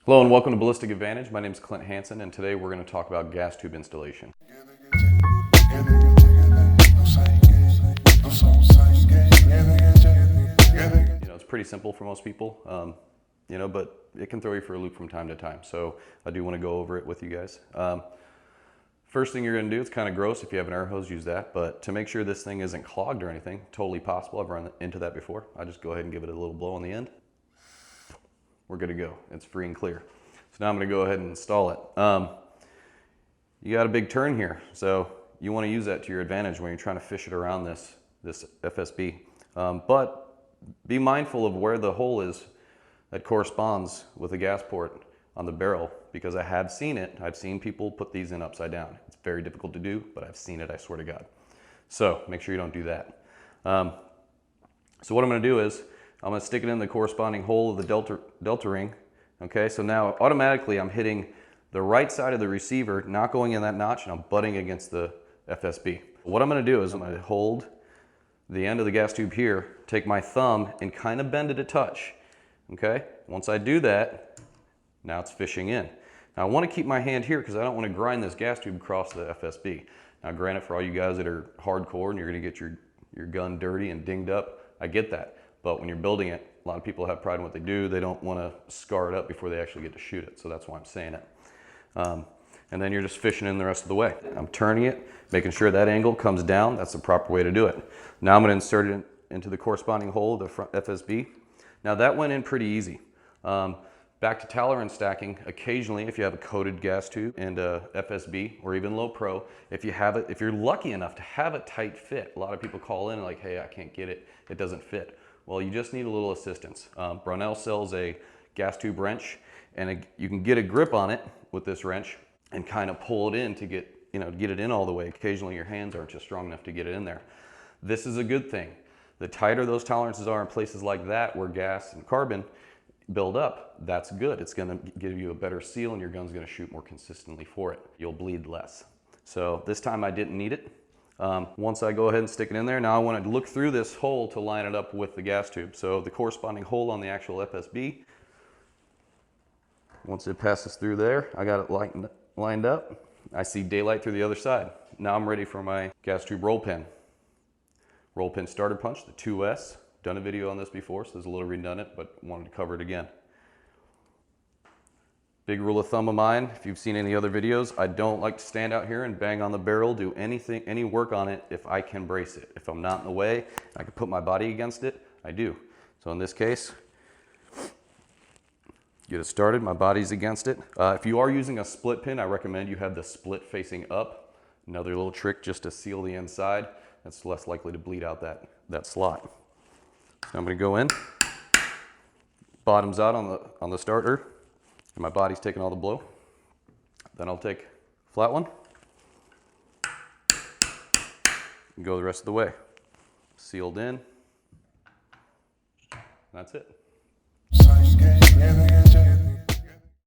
Hello and welcome to Ballistic Advantage. My name is Clint and today we're going to talk about gas tube installation. It's pretty simple for most people, but it can throw you for a loop from time to time. So I do want to go over it with you guys. First thing you're going to do, it's kind of gross if you have an air hose, use that. But to make sure this thing isn't clogged or anything, totally possible. I've run into that before. I just go ahead and give it a little blow on the end. We're good to go. It's free and clear. So now I'm going to go ahead and install it. You got a big turn here, so you want to use that to your advantage when you're trying to fish it around this FSB. But be mindful of where the hole is that corresponds with the gas port on the barrel, because I have seen it. I've seen people put these in upside down. It's very difficult to do, but I've seen it, I swear to God. So make sure you don't do that. So what I'm going to do is I'm going to stick it in the corresponding hole of the delta ring. Okay, so now automatically I'm hitting the right side of the receiver, not going in that notch, and I'm butting against the FSB. What I'm going to do is I'm going to hold the end of the gas tube here, take my thumb and kind of bend it a touch. Okay, once I do that, now it's fishing in. Now I want to keep my hand here because I don't want to grind this gas tube across the FSB. Now granted, for all you guys that are hardcore and you're going to get your gun dirty and dinged up, I get that. But when you're building it, a lot of people have pride in what they do. They don't want to scar it up before they actually get to shoot it. So that's why I'm saying it. And then you're just fishing in the rest of the way. I'm turning it, making sure that angle comes down. That's the proper way to do it. Now I'm going to insert it into the corresponding hole of the front FSB. Now that went in pretty easy. Back to tolerance stacking. Occasionally, if you have a coated gas tube and a FSB or even low pro, if you're lucky enough to have a tight fit, a lot of people call in like, hey, I can't get it. It doesn't fit. Well, you just need a little assistance. Brownell sells a gas tube wrench, and you can get a grip on it with this wrench and kind of pull it in to get it in all the way. Occasionally your hands aren't just strong enough to get it in there. This is a good thing. The tighter those tolerances are in places like that where gas and carbon build up, that's good. It's going to give you a better seal and your gun's going to shoot more consistently for it. You'll bleed less. So this time I didn't need it. Once I go ahead and stick it in there, now I want to look through this hole to line it up with the gas tube. So the corresponding hole on the actual FSB, once it passes through there, I got it lined up. I see daylight through the other side. Now I'm ready for my gas tube roll pin. Roll pin starter punch, the 2S. Done a video on this before, so there's a little redundant, but wanted to cover it again. Big rule of thumb of mine, if you've seen any other videos, I don't like to stand out here and bang on the barrel, do any work on it if I can brace it. If I'm not in the way, I can put my body against it, I do. So in this case, get it started, my body's against it. If you are using a split pin, I recommend you have the split facing up. Another little trick just to seal the inside. That's less likely to bleed out that slot. So I'm gonna go in, bottoms out on the starter. And my body's taking all the blow. Then I'll take a flat one and go the rest of the way. Sealed in. That's it.